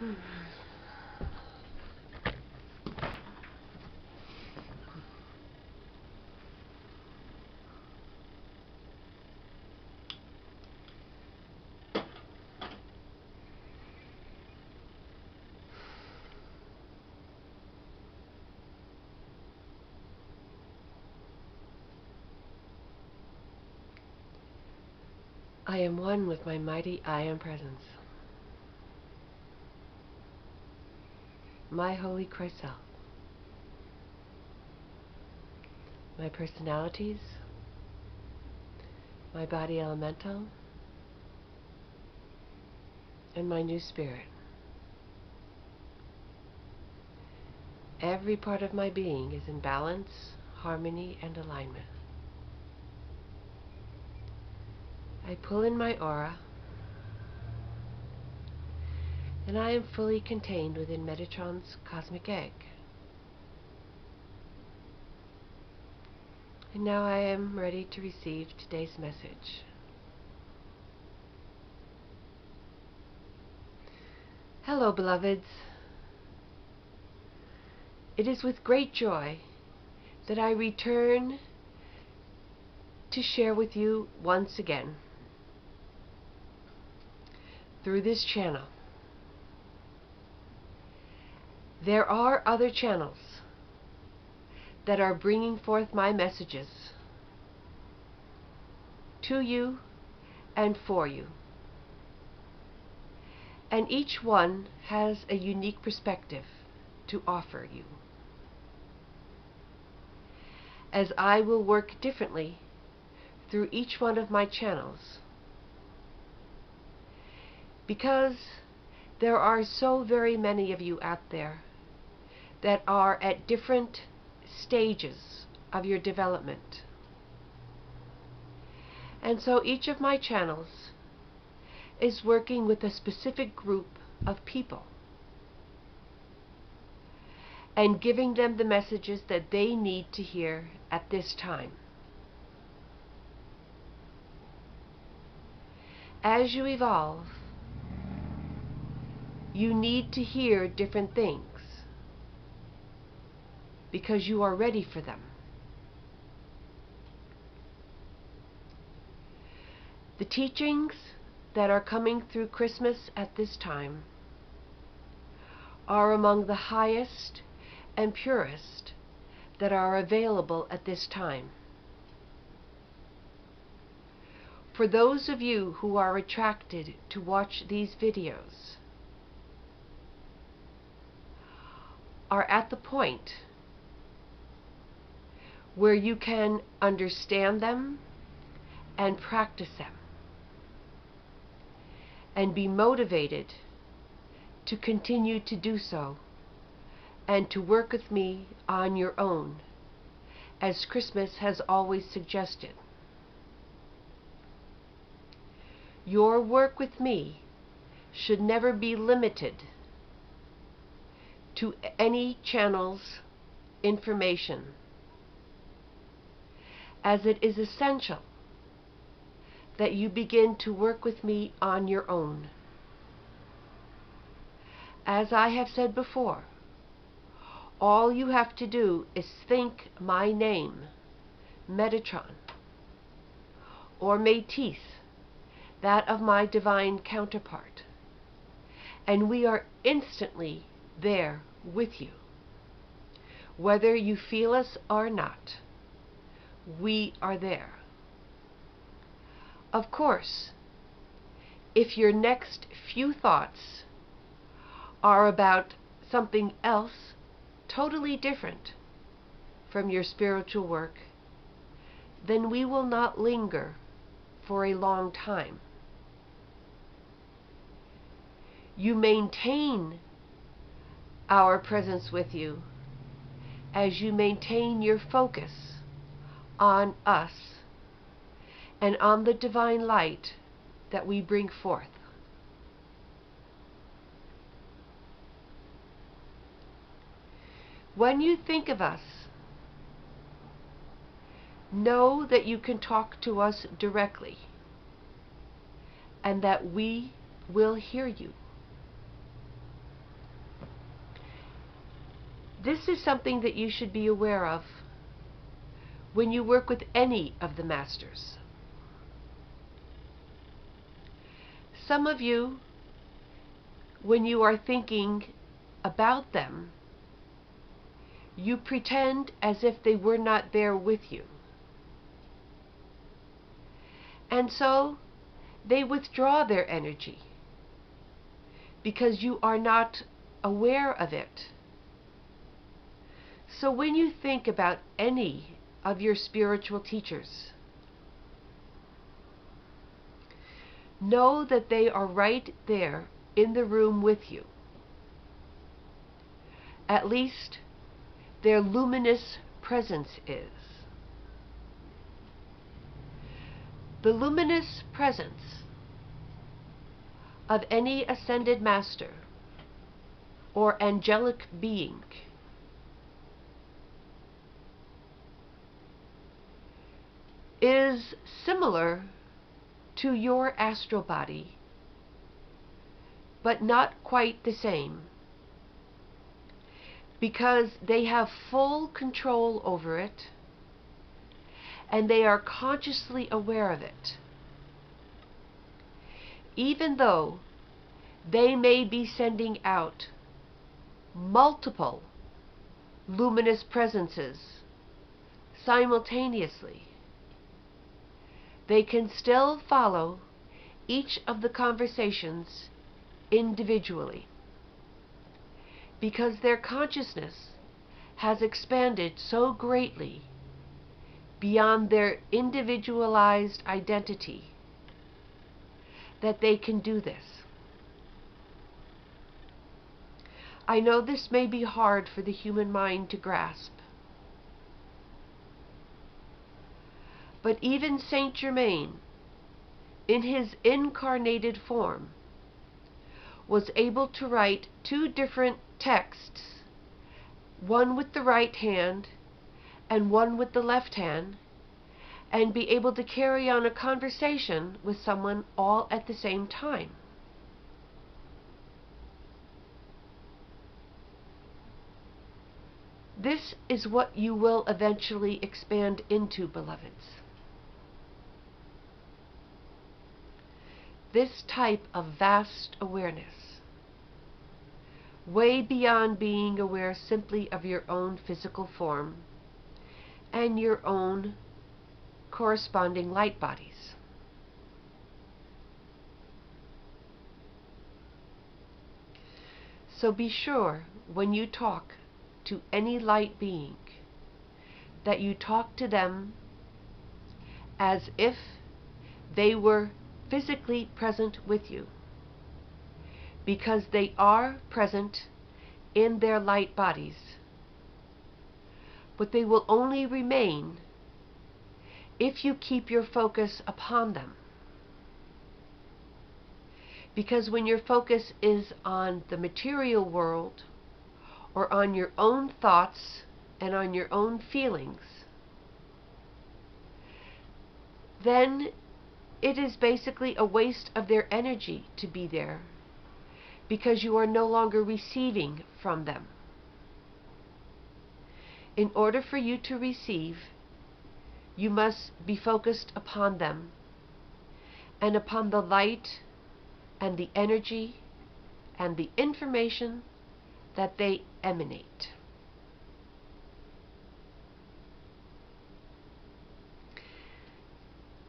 I am one with my mighty I Am Presence, my Holy Christ Self, my personalities, my body elemental, and my new spirit. Every part of my being is in balance, harmony, and alignment. I pull in my aura, and I am fully contained within Metatron's cosmic egg. And now I am ready to receive today's message. Hello, beloveds. It is with great joy that I return to share with you once again through this channel. There are other channels that are bringing forth my messages to you and for you. And each one has a unique perspective to offer you, as I will work differently through each one of my channels, because there are so very many of you out there that are at different stages of your development. And so each of my channels is working with a specific group of people and giving them the messages that they need to hear at this time. As you evolve, you need to hear different things because you are ready for them. The teachings that are coming through Christmas at this time are among the highest and purest that are available at this time. For those of you who are attracted to watch these videos are at the point where you can understand them and practice them and be motivated to continue to do so and to work with me on your own, as Christmas has always suggested. Your work with me should never be limited to any channel's information, as it is essential that you begin to work with me on your own. As I have said before, all you have to do is think my name, Metatron, or Métis, that of my divine counterpart, and we are instantly there with you. Whether you feel us or not, we are there. Of course, if your next few thoughts are about something else totally different from your spiritual work, then we will not linger for a long time. You maintain our presence with you as you maintain your focus on us and on the divine light that we bring forth. When you think of us, know that you can talk to us directly and that we will hear you. This is something that you should be aware of when you work with any of the masters. Some of you, when you are thinking about them, you pretend as if they were not there with you. And so they withdraw their energy because you are not aware of it. So when you think about any of your spiritual teachers, know that they are right there in the room with you. At least their luminous presence is. The luminous presence of any ascended master or angelic being is similar to your astral body, but not quite the same, because they have full control over it and they are consciously aware of it, even though they may be sending out multiple luminous presences simultaneously. They can still follow each of the conversations individually, because their consciousness has expanded so greatly beyond their individualized identity that they can do this. I know this may be hard for the human mind to grasp, but even Saint Germain, in his incarnated form, was able to write 2 different texts, one with the right hand and one with the left hand, and be able to carry on a conversation with someone all at the same time. This is what you will eventually expand into, beloveds. This type of vast awareness, way beyond being aware simply of your own physical form and your own corresponding light bodies. So be sure when you talk to any light being that you talk to them as if they were physically present with you, because they are present in their light bodies, but they will only remain if you keep your focus upon them. Because when your focus is on the material world, or on your own thoughts and on your own feelings, then it is basically a waste of their energy to be there, because you are no longer receiving from them. In order for you to receive, you must be focused upon them and upon the light and the energy and the information that they emanate.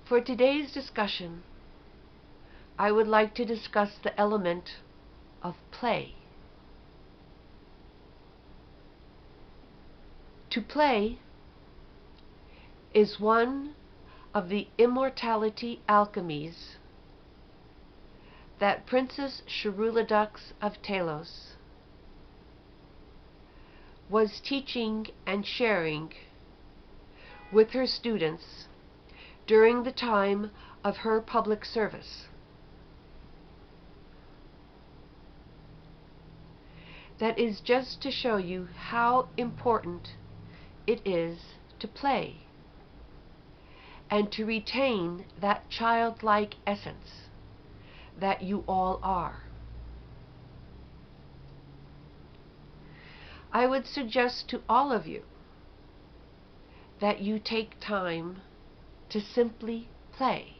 For today's discussion, I would like to discuss the element of play. To play is one of the immortality alchemies that Princess Sharuladux of Telos was teaching and sharing with her students during the time of her public service. That is just to show you how important it is to play and to retain that childlike essence that you all are. I would suggest to all of you that you take time to simply play.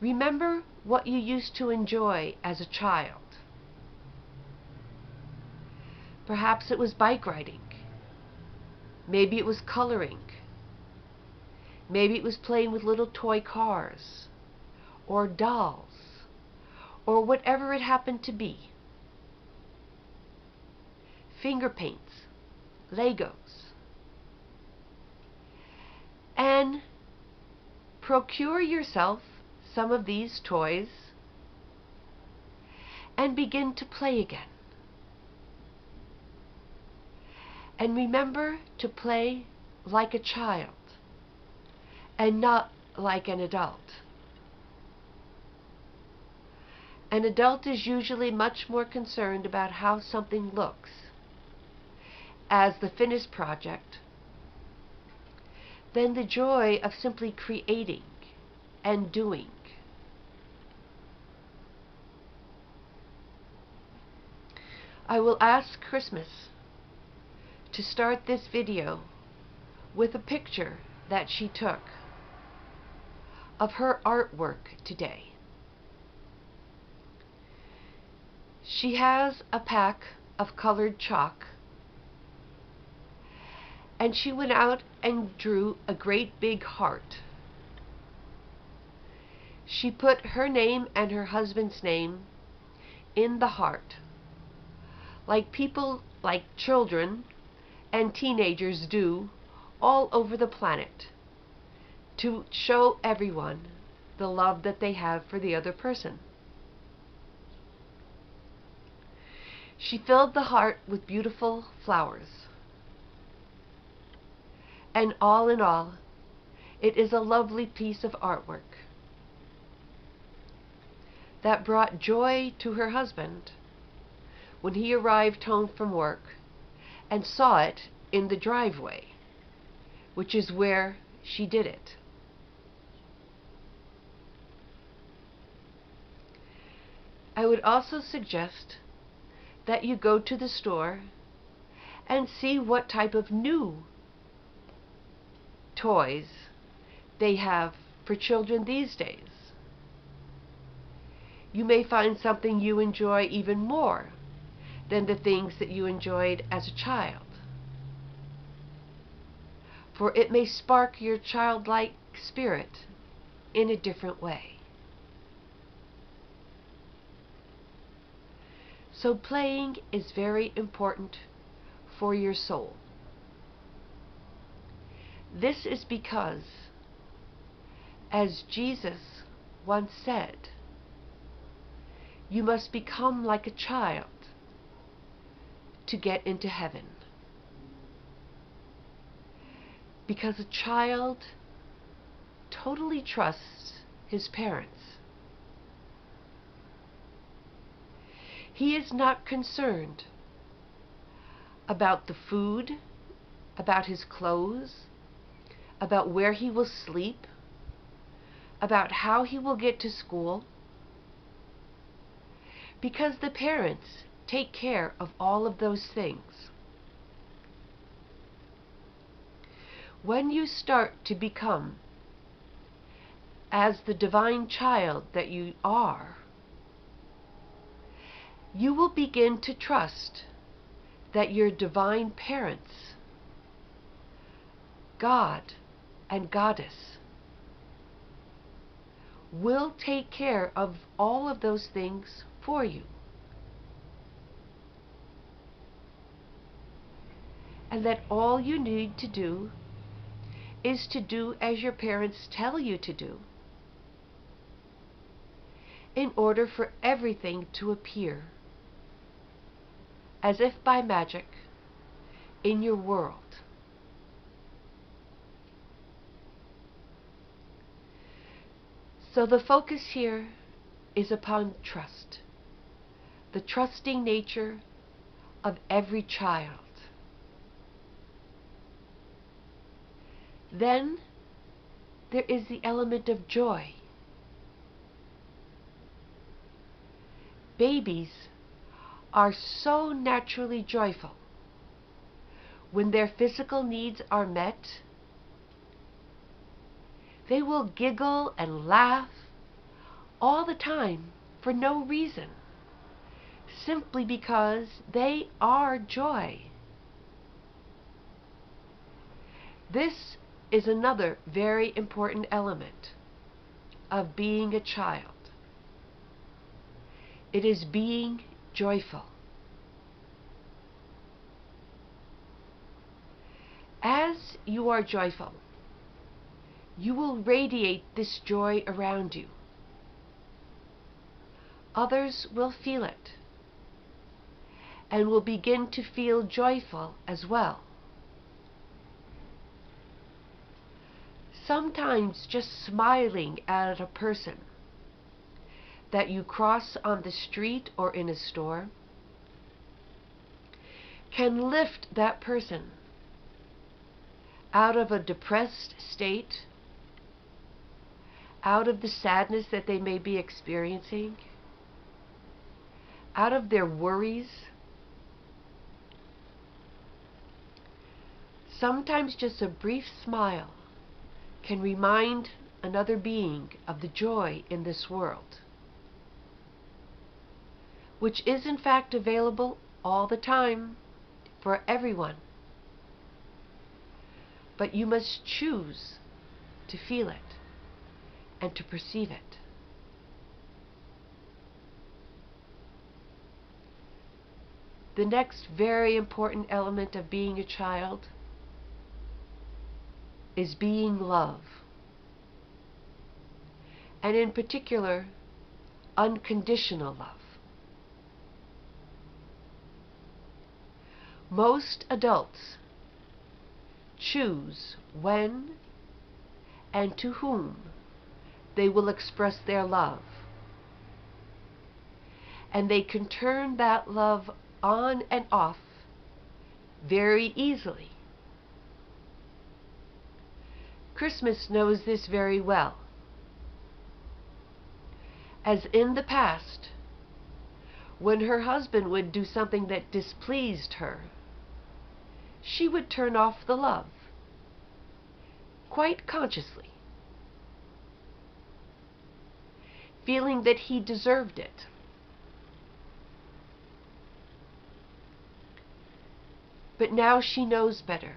Remember what you used to enjoy as a child. Perhaps it was bike riding. Maybe it was coloring. Maybe it was playing with little toy cars or dolls or whatever it happened to be. Finger paints, Legos. And procure yourself some of these toys and begin to play again. And remember to play like a child and not like an adult. An adult is usually much more concerned about how something looks as the finished project than the joy of simply creating and doing. I will ask Christmas to start this video with a picture that she took of her artwork today. She has a pack of colored chalk, and she went out and drew a great big heart. She put her name and her husband's name in the heart, like children and teenagers do all over the planet, to show everyone the love that they have for the other person. She filled the heart with beautiful flowers. And all in all, it is a lovely piece of artwork that brought joy to her husband when he arrived home from work and saw it in the driveway, which is where she did it. I would also suggest that you go to the store and see what type of new toys they have for children these days. You may find something you enjoy even more than the things that you enjoyed as a child, for it may spark your childlike spirit in a different way. So playing is very important for your soul. This is because, as Jesus once said, you must become like a child to get into heaven. Because a child totally trusts his parents. He is not concerned about the food, about his clothes, about where he will sleep, about how he will get to school, because the parents take care of all of those things. When you start to become as the divine child that you are, you will begin to trust that your divine parents, God and Goddess, will take care of all of those things for you. And that all you need to do is to do as your parents tell you to do in order for everything to appear as if by magic in your world. So the focus here is upon trust, the trusting nature of every child. Then there is the element of joy. Babies are so naturally joyful when their physical needs are met, they will giggle and laugh all the time for no reason, simply because they are joy. This is another very important element of being a child. It is being joyful. As you are joyful, you will radiate this joy around you. Others will feel it and will begin to feel joyful as well. Sometimes just smiling at a person that you cross on the street or in a store can lift that person out of a depressed state, out of the sadness that they may be experiencing, out of their worries. Sometimes just a brief smile can remind another being of the joy in this world, which is in fact available all the time for everyone. But you must choose to feel it and to perceive it. The next very important element of being a child is being love, and in particular, unconditional love. Most adults choose when and to whom they will express their love, and they can turn that love on and off very easily. Christmas knows this very well, as in the past, when her husband would do something that displeased her, she would turn off the love, quite consciously, feeling that he deserved it. But now she knows better.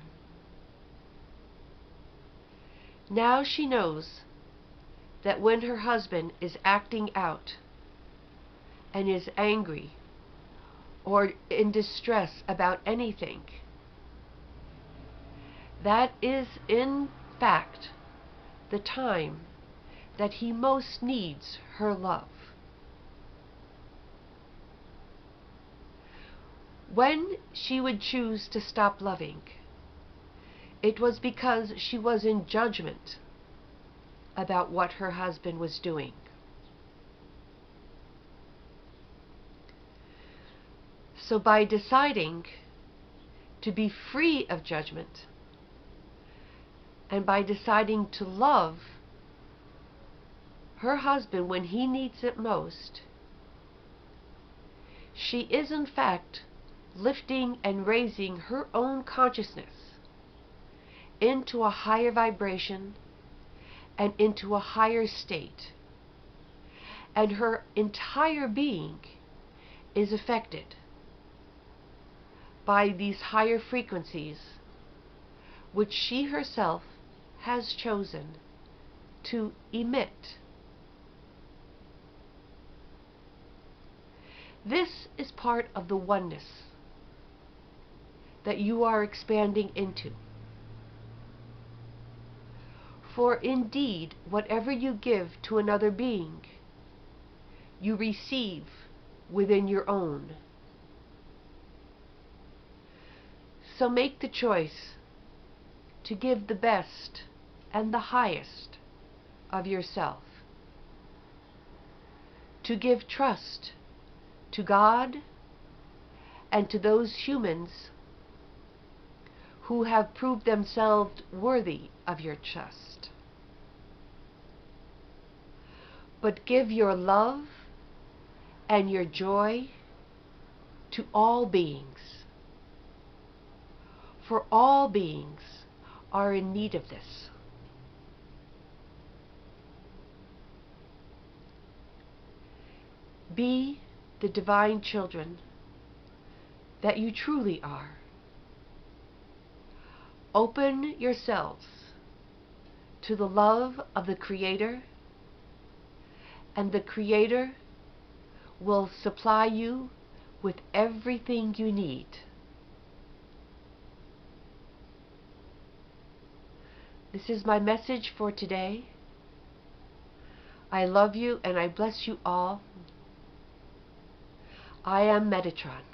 Now she knows that when her husband is acting out and is angry or in distress about anything, that is in fact the time that he most needs her love. When she would choose to stop loving, it was because she was in judgment about what her husband was doing. So by deciding to be free of judgment, and by deciding to love her husband when he needs it most, she is in fact lifting and raising her own consciousness into a higher vibration and into a higher state, and her entire being is affected by these higher frequencies which she herself has chosen to emit. This is part of the oneness that you are expanding into. For indeed, whatever you give to another being, you receive within your own. So make the choice to give the best and the highest of yourself, to give trust to God and to those humans who have proved themselves worthy of your trust. But give your love and your joy to all beings, for all beings are in need of this. Be the divine children that you truly are. Open yourselves to the love of the Creator, and the Creator will supply you with everything you need. This is my message for today. I love you and I bless you all. I am Metatron.